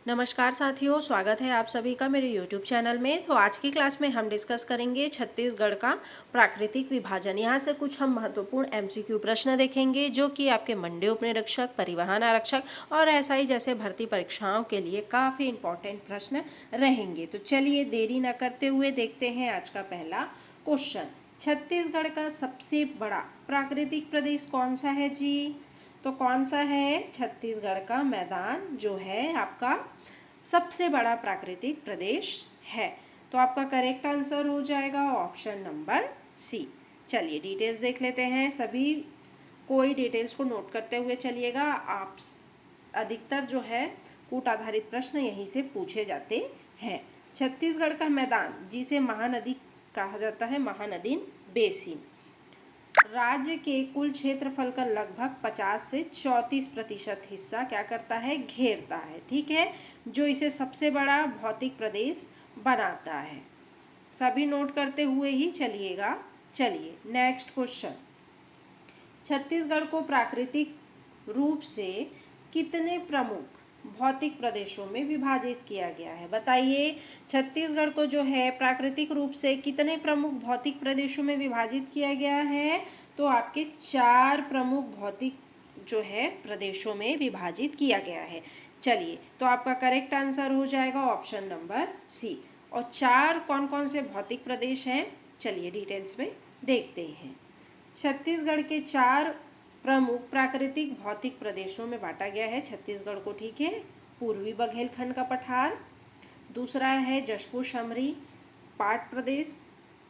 नमस्कार साथियों, स्वागत है आप सभी का मेरे YouTube चैनल में। तो आज की क्लास में हम डिस्कस करेंगे छत्तीसगढ़ का प्राकृतिक विभाजन। यहाँ से कुछ हम महत्वपूर्ण MCQ प्रश्न देखेंगे जो कि आपके मंडी उपनिरीक्षक, परिवहन आरक्षक और SI जैसे भर्ती परीक्षाओं के लिए काफ़ी इंपॉर्टेंट प्रश्न रहेंगे। तो चलिए देरी न करते हुए देखते हैं आज का पहला क्वेश्चन। छत्तीसगढ़ का सबसे बड़ा प्राकृतिक प्रदेश कौन सा है जी? तो कौन सा है? छत्तीसगढ़ का मैदान जो है आपका सबसे बड़ा प्राकृतिक प्रदेश है। तो आपका करेक्ट आंसर हो जाएगा ऑप्शन नंबर सी। चलिए डिटेल्स देख लेते हैं। सभी कोई डिटेल्स को नोट करते हुए चलिएगा। आप अधिकतर जो है कूट आधारित प्रश्न यहीं से पूछे जाते हैं। छत्तीसगढ़ का मैदान जिसे महानदी कहा जाता है, महानदी बेसिन, राज्य के कुल क्षेत्रफल का लगभग 50 से 34% हिस्सा क्या करता है? घेरता है। ठीक है, जो इसे सबसे बड़ा भौतिक प्रदेश बनाता है। सभी नोट करते हुए ही चलिएगा। चलिए नेक्स्ट क्वेश्चन। छत्तीसगढ़ को प्राकृतिक रूप से कितने प्रमुख भौतिक प्रदेशों में विभाजित किया गया है? बताइए, छत्तीसगढ़ को जो है प्राकृतिक रूप से कितने प्रमुख भौतिक प्रदेशों में विभाजित किया गया है? तो आपके 4 प्रमुख भौतिक जो है प्रदेशों में विभाजित किया गया है। चलिए, तो आपका करेक्ट आंसर हो जाएगा ऑप्शन नंबर सी। और 4 कौन कौन से भौतिक प्रदेश हैं? चलिए डिटेल्स में देखते हैं। छत्तीसगढ़ के 4 प्रमुख प्राकृतिक भौतिक प्रदेशों में बांटा गया है छत्तीसगढ़ को। ठीक है, पूर्वी बघेलखंड का पठार, दूसरा है जशपुर समरी पाट प्रदेश,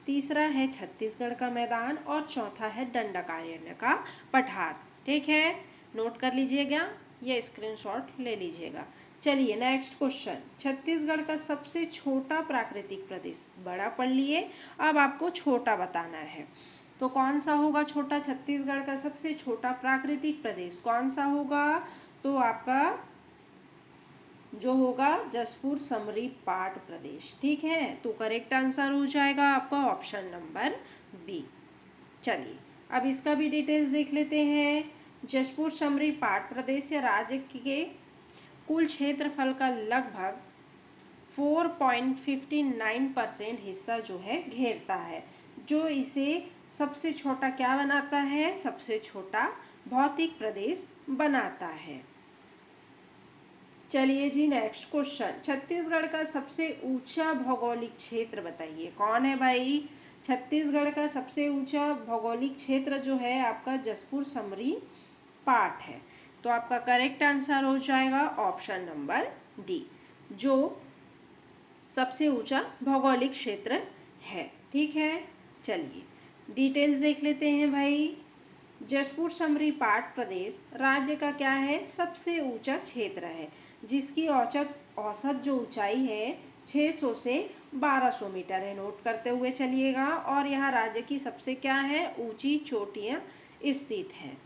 तीसरा है छत्तीसगढ़ का मैदान और चौथा है दंडकारण्य का पठार। ठीक है, नोट कर लीजिएगा, ये स्क्रीनशॉट ले लीजिएगा। चलिए नेक्स्ट क्वेश्चन। छत्तीसगढ़ का सबसे छोटा प्राकृतिक प्रदेश, बड़ा पढ़ लिए, अब आपको छोटा बताना है। तो कौन सा होगा छोटा? छत्तीसगढ़ का सबसे छोटा प्राकृतिक प्रदेश कौन सा होगा? तो आपका जो होगा जशपुर समरी पाट प्रदेश। ठीक है, तो करेक्ट आंसर हो जाएगा आपका ऑप्शन नंबर बी। चलिए अब इसका भी डिटेल्स देख लेते हैं। जशपुर समरी पाट प्रदेश राज्य के कुल क्षेत्रफल का लगभग 4.59% हिस्सा जो है घेरता है, जो इसे सबसे छोटा क्या बनाता है? सबसे छोटा भौतिक प्रदेश बनाता है। चलिए जी नेक्स्ट क्वेश्चन। छत्तीसगढ़ का सबसे ऊंचा भौगोलिक क्षेत्र बताइए। कौन है भाई? छत्तीसगढ़ का सबसे ऊंचा भौगोलिक क्षेत्र जो है आपका जशपुर समरी पाट है। तो आपका करेक्ट आंसर हो जाएगा ऑप्शन नंबर डी, जो सबसे ऊंचा भौगोलिक क्षेत्र है। ठीक है, चलिए डिटेल्स देख लेते हैं भाई। जशपुर समरी पाट प्रदेश राज्य का क्या है? सबसे ऊंचा क्षेत्र है, जिसकी औसत जो ऊंचाई है 600 से 1200 मीटर है। नोट करते हुए चलिएगा। और यहाँ राज्य की सबसे क्या है? ऊंची चोटियाँ स्थित हैं।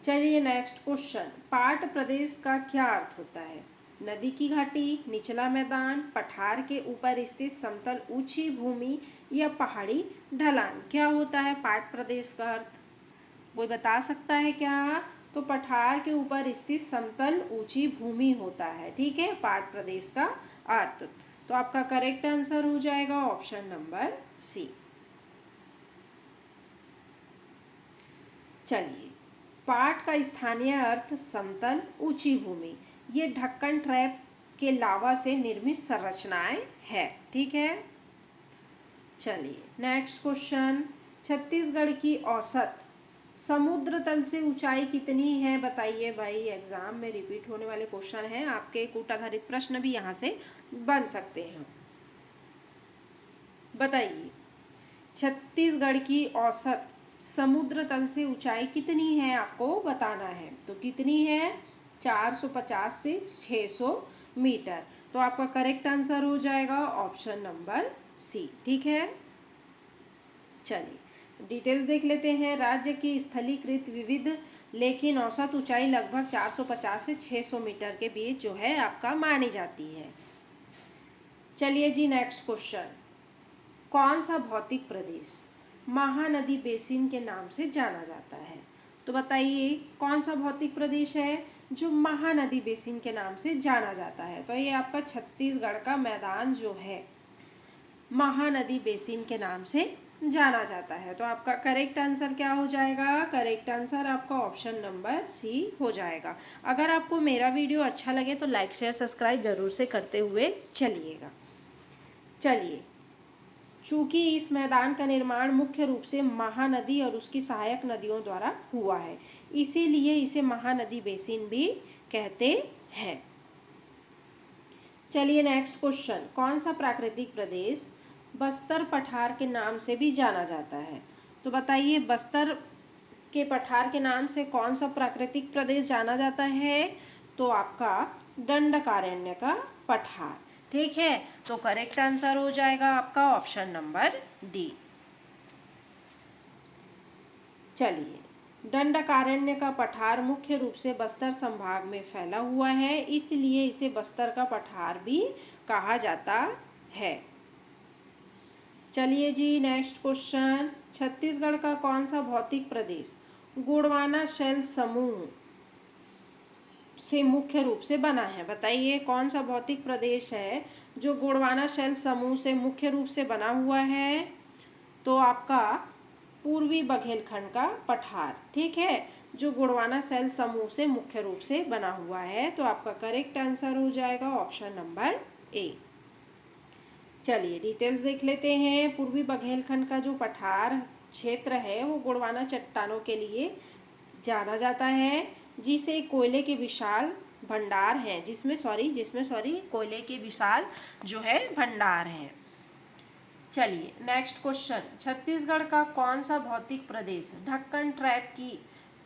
चलिए नेक्स्ट क्वेश्चन। पाट प्रदेश का क्या अर्थ होता है? नदी की घाटी, निचला मैदान, पठार के ऊपर स्थित समतल ऊंची भूमि या पहाड़ी ढलान। क्या होता है पाट प्रदेश का अर्थ? कोई बता सकता है क्या? तो पठार के ऊपर स्थित समतल ऊंची भूमि होता है। ठीक है, पाट प्रदेश का अर्थ। तो आपका करेक्ट आंसर हो जाएगा ऑप्शन नंबर सी। चलिए, पाट का स्थानीय अर्थ समतल ऊंची भूमि, ये ढक्कन ट्रैप के लावा से निर्मित संरचनाएं है। ठीक है, चलिए नेक्स्ट क्वेश्चन। छत्तीसगढ़ की औसत समुद्र तल से ऊंचाई कितनी है? बताइए भाई, एग्जाम में रिपीट होने वाले क्वेश्चन हैं, आपके कूट आधारित प्रश्न भी यहाँ से बन सकते हैं। बताइए, छत्तीसगढ़ की औसत समुद्र तल से ऊंचाई कितनी है? आपको बताना है। तो कितनी है? 450 से 600 मीटर। तो आपका करेक्ट आंसर हो जाएगा ऑप्शन नंबर सी। ठीक है, चलिए डिटेल्स देख लेते हैं। राज्य की स्थलीकृत विविध लेकिन औसत ऊंचाई लगभग 450 से 600 मीटर के बीच जो है आपका मानी जाती है। चलिए जी नेक्स्ट क्वेश्चन। कौन सा भौतिक प्रदेश महानदी बेसिन के नाम से जाना जाता है? तो बताइए कौन सा भौतिक प्रदेश है जो महानदी बेसिन के नाम से जाना जाता है। तो ये आपका छत्तीसगढ़ का मैदान जो है महानदी बेसिन के नाम से जाना जाता है। तो आपका करेक्ट आंसर क्या हो जाएगा? करेक्ट आंसर आपका ऑप्शन नंबर सी हो जाएगा। अगर आपको मेरा वीडियो अच्छा लगे तो लाइक शेयर सब्सक्राइब जरूर से करते हुए चलिएगा। चलिए, चूँकि इस मैदान का निर्माण मुख्य रूप से महानदी और उसकी सहायक नदियों द्वारा हुआ है, इसीलिए इसे महानदी बेसिन भी कहते हैं। चलिए नेक्स्ट क्वेश्चन, कौन सा प्राकृतिक प्रदेश बस्तर पठार के नाम से भी जाना जाता है? तो बताइए बस्तर के पठार के नाम से कौन सा प्राकृतिक प्रदेश जाना जाता है? तो आपका दंडकारण्य का पठार। ठीक है, तो करेक्ट आंसर हो जाएगा आपका ऑप्शन नंबर डी। चलिए, दंडकारण्य का पठार मुख्य रूप से बस्तर संभाग में फैला हुआ है, इसलिए इसे बस्तर का पठार भी कहा जाता है। चलिए जी नेक्स्ट क्वेश्चन, छत्तीसगढ़ का कौन सा भौतिक प्रदेश गोंडवाना शैल समूह से मुख्य रूप से बना है? बताइए कौन सा भौतिक प्रदेश है जो गोंडवाना शैल समूह से मुख्य रूप से बना हुआ है? तो आपका पूर्वी बघेलखंड का पठार। ठीक है, जो गोंडवाना शैल समूह से मुख्य रूप से बना हुआ है। तो आपका करेक्ट आंसर हो जाएगा ऑप्शन नंबर ए। चलिए डिटेल्स देख लेते हैं। पूर्वी बघेलखंड का जो पठार क्षेत्र है वो गोंडवाना चट्टानों के लिए जाना जाता है, जिसे कोयले के विशाल भंडार हैं, जिसमें कोयले के विशाल जो है भंडार हैं। चलिए नेक्स्ट क्वेश्चन, छत्तीसगढ़ का कौन सा भौतिक प्रदेश ढक्कन ट्रैप की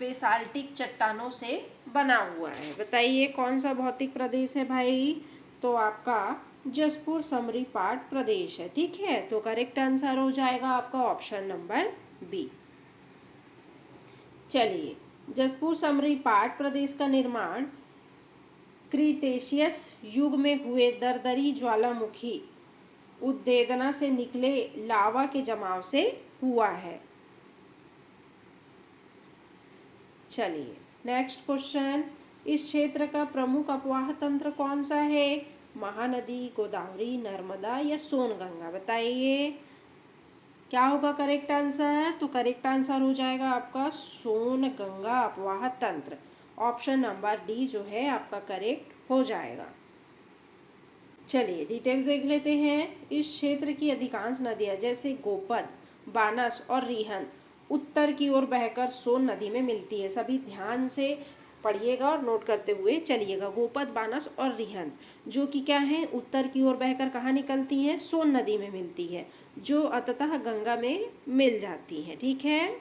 बेसाल्टिक चट्टानों से बना हुआ है? बताइए कौन सा भौतिक प्रदेश है भाई? तो आपका जसपुर समरी पाट प्रदेश है। ठीक है, तो करेक्ट आंसर हो जाएगा आपका ऑप्शन नंबर बी। चलिए, जसपुर समरी पाट प्रदेश का निर्माण क्रीटेशियस युग में हुए दरदरी ज्वालामुखी उद्देदना से निकले लावा के जमाव से हुआ है। चलिए नेक्स्ट क्वेश्चन, इस क्षेत्र का प्रमुख अपवाह तंत्र कौन सा है? महानदी, गोदावरी, नर्मदा या सोनगंगा? बताइए क्या होगा करेक्ट आंसर? तो करेक्ट आंसर हो जाएगा आपका सोनगंगा अपवाह तंत्र। ऑप्शन नंबर डी जो है आपका करेक्ट हो जाएगा। चलिए डिटेल्स देख लेते हैं। इस क्षेत्र की अधिकांश नदियाँ जैसे गोपद, बानस और रिहन उत्तर की ओर बहकर सोन नदी में मिलती है। सभी ध्यान से पढ़िएगा और नोट करते हुए चलिएगा। गोपद, बानस और रिहन जो कि क्या है, उत्तर की ओर बहकर कहाँ निकलती हैं? सोन नदी में मिलती है, जो अंततः गंगा में मिल जाती है। ठीक है,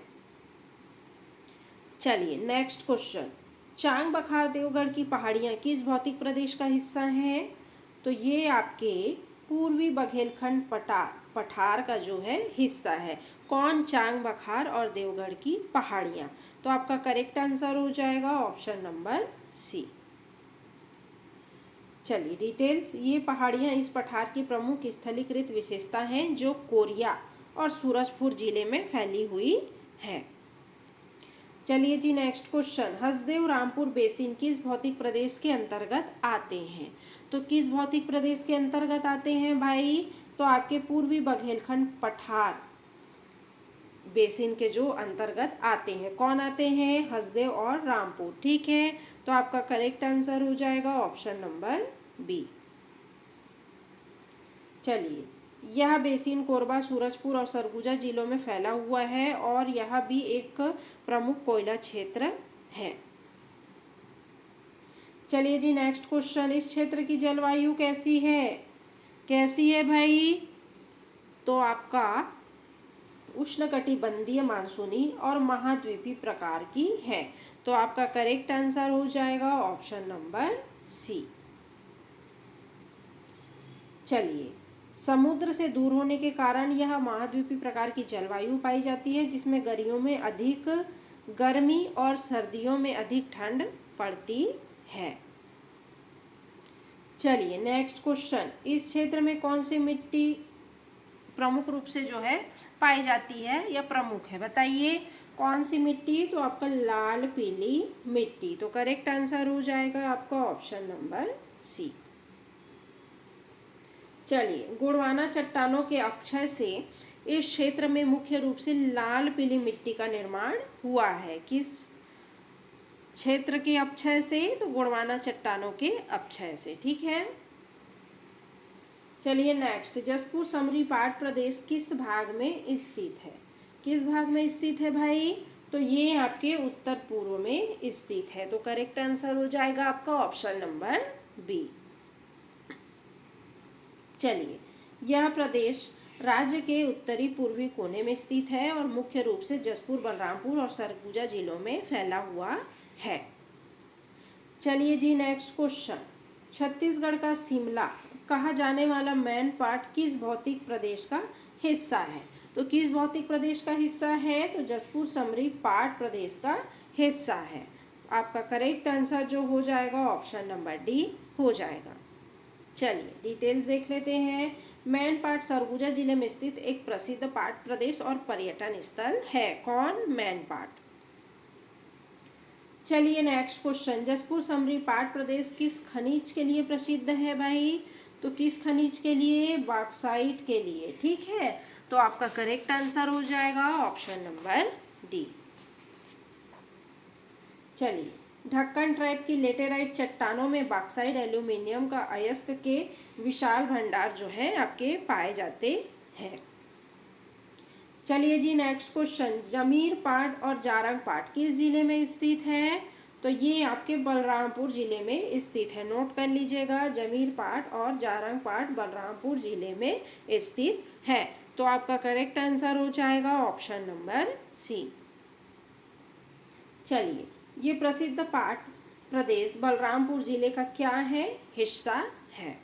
चलिए नेक्स्ट क्वेश्चन, चांग बखार देवगढ़ की पहाड़ियाँ किस भौतिक प्रदेश का हिस्सा हैं? तो ये आपके पूर्वी बघेलखंड पठार का जो है हिस्सा है। कौन? चांग बखार और देवगढ़ की पहाड़ियाँ। तो आपका करेक्ट आंसर हो जाएगा ऑप्शन नंबर सी। चलिए डिटेल्स, ये पहाड़ियाँ इस पठार की प्रमुख स्थलीकृत विशेषता हैं जो कोरिया और सूरजपुर जिले में फैली हुई है। चलिए जी next question, Hasdeo Rampur basin किस भौतिक प्रदेश के अंतर्गत आते हैं? तो किस भौतिक प्रदेश के अंतर्गत आते हैं भाई? तो आपके पूर्वी बघेलखंड पठार बेसिन के जो अंतर्गत आते हैं। कौन आते हैं? हसदेव और रामपुर। ठीक है, तो आपका करेक्ट आंसर हो जाएगा ऑप्शन नंबर बी। चलिए, यह बेसिन कोरबा, सूरजपुर और सरगुजा जिलों में फैला हुआ है और यह भी एक प्रमुख कोयला क्षेत्र है। चलिए जी नेक्स्ट क्वेश्चन, इस क्षेत्र की जलवायु कैसी है? कैसी है भाई? तो आपका उष्णकटिबंधीय मानसूनी और महाद्वीपीय प्रकार की है। तो आपका करेक्ट आंसर हो जाएगा ऑप्शन नंबर सी। चलिए, समुद्र से दूर होने के कारण यह महाद्वीपीय प्रकार की जलवायु पाई जाती है, जिसमें गर्मियों में अधिक गर्मी और सर्दियों में अधिक ठंड पड़ती है। चलिए नेक्स्ट क्वेश्चन, इस क्षेत्र में कौन सी मिट्टी प्रमुख रूप से जो है पाई जाती है या प्रमुख है? बताइए। कौन सी मिट्टी? तो आपका लाल पीली मिट्टी। तो करेक्ट आंसर हो जाएगा आपका ऑप्शन नंबर सी। चलिए, गोंडवाना चट्टानों के अपक्षय से इस क्षेत्र में मुख्य रूप से लाल पीली मिट्टी का निर्माण हुआ है। किस क्षेत्र के अपक्षय से? तो गोंडवाना चट्टानों के अपक्षय से। ठीक है। चलिए नेक्स्ट, जसपुर समरी पाट प्रदेश किस भाग में स्थित है? किस भाग में स्थित है भाई? तो ये आपके उत्तर पूर्व में स्थित है। तो करेक्ट आंसर हो जाएगा आपका ऑप्शन नंबर बी। चलिए, यह प्रदेश राज्य के उत्तरी पूर्वी कोने में स्थित है और मुख्य रूप से जसपुर, बलरामपुर और सरगुजा जिलों में फैला हुआ है। चलिए जी नेक्स्ट क्वेश्चन, छत्तीसगढ़ का शिमला कहा जाने वाला मैन पार्ट किस भौतिक प्रदेश का हिस्सा है? तो किस भौतिक प्रदेश का हिस्सा है? तो जसपुर समरी पाट प्रदेश का हिस्सा है। आपका करेक्ट आंसर जो हो जाएगा ऑप्शन नंबर डी हो जाएगा। चलिए डिटेल्स देख लेते हैं। मैन पाट सरगुजा जिले में स्थित एक प्रसिद्ध पाट प्रदेश और पर्यटन स्थल है। कौन? मैन पाट। चलिए नेक्स्ट क्वेश्चन, जसपुर समरी पाट प्रदेश किस खनिज के लिए प्रसिद्ध है भाई? तो किस खनिज के लिए? बॉक्साइट के लिए। ठीक है, तो आपका करेक्ट आंसर हो जाएगा ऑप्शन नंबर डी। चलिए, ढक्कन ट्रैप की लेटेराइट चट्टानों में बॉक्साइट एल्यूमिनियम का अयस्क के विशाल भंडार जो है आपके पाए जाते हैं। चलिए जी नेक्स्ट क्वेश्चन, जमीर पाट और जारंग पाट किस जिले में स्थित है? तो ये आपके बलरामपुर जिले में स्थित है। नोट कर लीजिएगा, जमीर पाट और जारंग पाट बलरामपुर जिले में स्थित है। तो आपका करेक्ट आंसर हो जाएगा ऑप्शन नंबर सी। चलिए, ये प्रसिद्ध पाट प्रदेश बलरामपुर जिले का क्या है? हिस्सा है।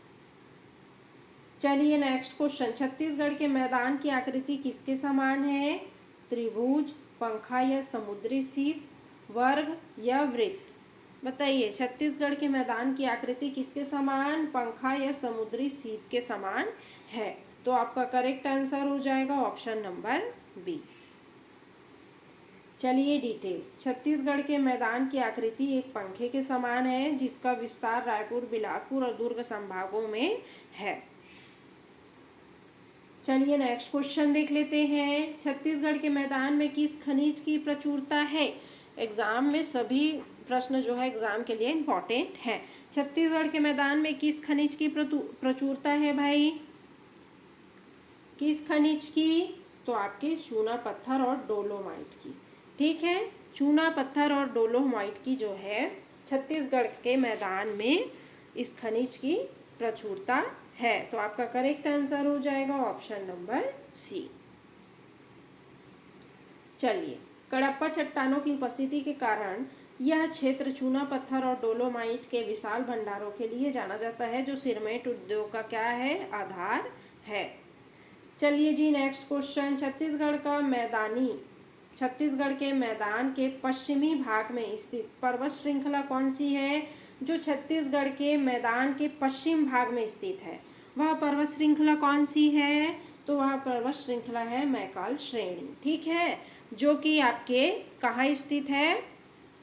चलिए नेक्स्ट क्वेश्चन, छत्तीसगढ़ के मैदान की आकृति किसके समान है? त्रिभुज, पंखा या समुद्री सीप, वर्ग या वृत्त? बताइए, छत्तीसगढ़ के मैदान की आकृति किसके समान? पंखा या समुद्री सीप के समान है। तो आपका करेक्ट आंसर हो जाएगा ऑप्शन नंबर बी। चलिए डिटेल्स, छत्तीसगढ़ के मैदान की आकृति एक पंखे के समान है जिसका विस्तार रायपुर, बिलासपुर और दुर्ग संभागों में है। चलिए नेक्स्ट क्वेश्चन देख लेते हैं, छत्तीसगढ़ के मैदान में किस खनिज की प्रचुरता है? एग्जाम में सभी प्रश्न जो है एग्जाम के लिए इम्पोर्टेंट है। छत्तीसगढ़ के मैदान में किस खनिज की प्रचुरता है भाई? किस खनिज की? तो आपके चूना पत्थर और डोलोमाइट की। ठीक है, चूना पत्थर और डोलोमाइट की जो है छत्तीसगढ़ के मैदान में इस खनिज की प्रचुरता है। तो आपका करेक्ट आंसर हो जाएगा ऑप्शन नंबर सी। चलिए, कडप्पा चट्टानों की उपस्थिति के कारण यह क्षेत्र चूना पत्थर और डोलोमाइट के विशाल भंडारों के लिए जाना जाता है जो सिरमेंट उद्योग का क्या है? आधार है। चलिए जी नेक्स्ट क्वेश्चन, छत्तीसगढ़ के मैदान के पश्चिमी भाग में स्थित पर्वत श्रृंखला कौन सी है? जो छत्तीसगढ़ के मैदान के पश्चिम भाग में स्थित है वह पर्वत श्रृंखला कौन सी है? तो वह पर्वत श्रृंखला है मैकाल श्रेणी। ठीक है, जो कि आपके कहाँ स्थित है?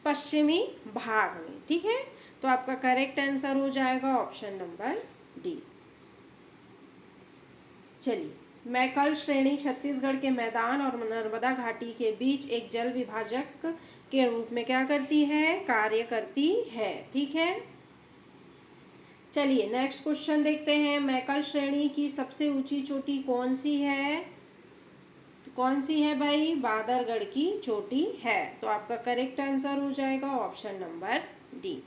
पश्चिमी भाग में। ठीक है, तो आपका करेक्ट आंसर हो जाएगा ऑप्शन नंबर डी। चलिए, मैकाल श्रेणी छत्तीसगढ़ के मैदान और नर्मदा घाटी के बीच एक जल विभाजक के रूप में क्या करती है? कार्य करती है। ठीक है, चलिए नेक्स्ट क्वेश्चन देखते हैं, मैकाल श्रेणी की सबसे ऊंची चोटी कौन सी है? तो कौन सी है भाई? बादरगढ़ की चोटी है। तो आपका करेक्ट आंसर हो जाएगा ऑप्शन नंबर डी।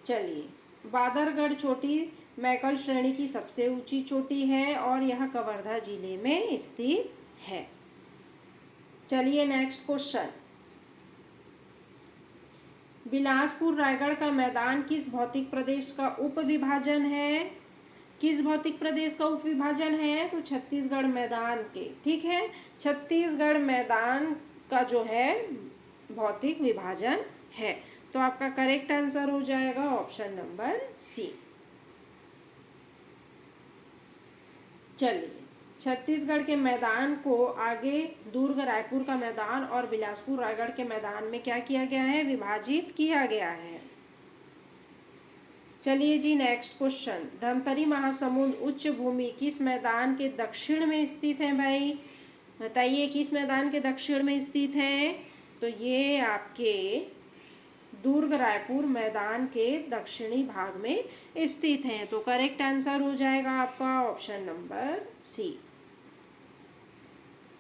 चलिए, बादरगढ़ चोटी मैकाल श्रेणी की सबसे ऊंची चोटी है और यह कवर्धा जिले में स्थित है। चलिए नेक्स्ट क्वेश्चन, बिलासपुर रायगढ़ का मैदान किस भौतिक प्रदेश का उपविभाजन है? किस भौतिक प्रदेश का उपविभाजन है? तो छत्तीसगढ़ मैदान के। ठीक है, छत्तीसगढ़ मैदान का जो है भौतिक विभाजन है। तो आपका करेक्ट आंसर हो जाएगा ऑप्शन नंबर सी। चलिए, छत्तीसगढ़ के मैदान को आगे दुर्ग रायपुर का मैदान और बिलासपुर रायगढ़ के मैदान में क्या किया गया है, विभाजित किया गया है। चलिए जी नेक्स्ट क्वेश्चन, धमतरी महासमुंद उच्च भूमि किस मैदान के दक्षिण में स्थित है भाई? बताइए किस मैदान के दक्षिण में स्थित है? तो ये आपके दुर्ग रायपुर मैदान के दक्षिणी भाग में स्थित है। तो करेक्ट आंसर हो जाएगा आपका ऑप्शन नंबर सी।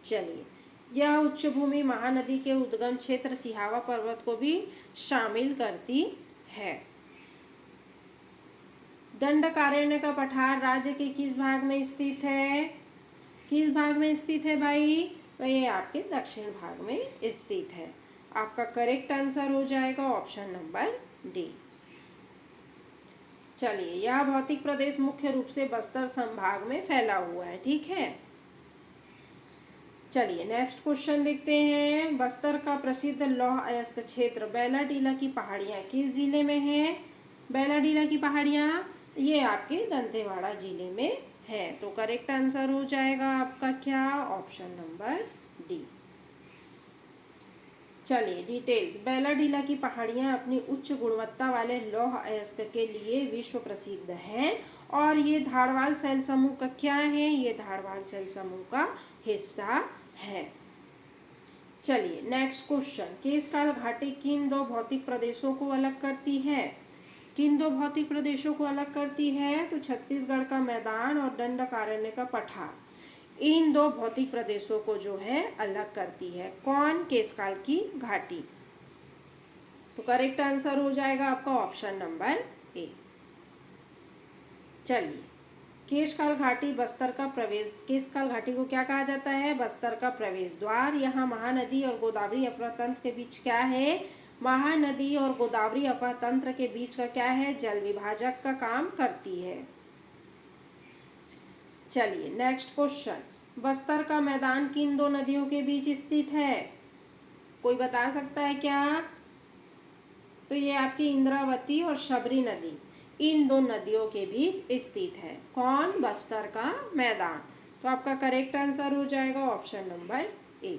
चलिए, यह उच्च भूमि महानदी के उद्गम क्षेत्र सिहावा पर्वत को भी शामिल करती है। दंडकारण्य का पठार राज्य के किस भाग में स्थित है? किस भाग में स्थित है भाई? तो ये आपके दक्षिण भाग में स्थित है। आपका करेक्ट आंसर हो जाएगा ऑप्शन नंबर डी। चलिए, यह भौतिक प्रदेश मुख्य रूप से बस्तर संभाग में फैला हुआ है, ठीक है। चलिए नेक्स्ट क्वेश्चन देखते हैं, बस्तर का प्रसिद्ध लौह अयस्क क्षेत्र बैलाडीला की पहाड़ियाँ किस जिले में है? बैलाडीला की पहाड़ियाँ ये आपके दंतेवाड़ा जिले में है। तो करेक्ट आंसर हो जाएगा आपका क्या, ऑप्शन नंबर डी। चलिए डिटेल्स, बैलाडीला की पहाड़ियाँ अपनी उच्च गुणवत्ता वाले लौह अयस्क के लिए विश्व प्रसिद्ध हैं और ये धारवाल शैल समूह का क्या है? ये धारवाल शैल समूह का हिस्सा है। चलिए नेक्स्ट क्वेश्चन, केशकाल घाटी किन दो भौतिक प्रदेशों को अलग करती है? किन दो भौतिक प्रदेशों को अलग करती है? तो छत्तीसगढ़ का मैदान और दंडकारण्य का पठार, इन दो भौतिक प्रदेशों को जो है अलग करती है। कौन? केशकाल की घाटी। तो करेक्ट आंसर हो जाएगा आपका ऑप्शन नंबर ए। चलिए, केशकाल घाटी बस्तर का प्रवेश, केशकाल घाटी को क्या कहा जाता है? बस्तर का प्रवेश द्वार। यहाँ महानदी और गोदावरी अपर तंत्र के बीच क्या है? महानदी और गोदावरी अपर तंत्र के बीच का क्या है? जल विभाजक का काम करती है। चलिए नेक्स्ट क्वेश्चन, बस्तर का मैदान किन दो नदियों के बीच स्थित है? कोई बता सकता है क्या? तो ये आपकी इंद्रावती और शबरी नदी, इन दो नदियों के बीच स्थित है। कौन? बस्तर का मैदान। तो आपका करेक्ट आंसर हो जाएगा ऑप्शन नंबर ए।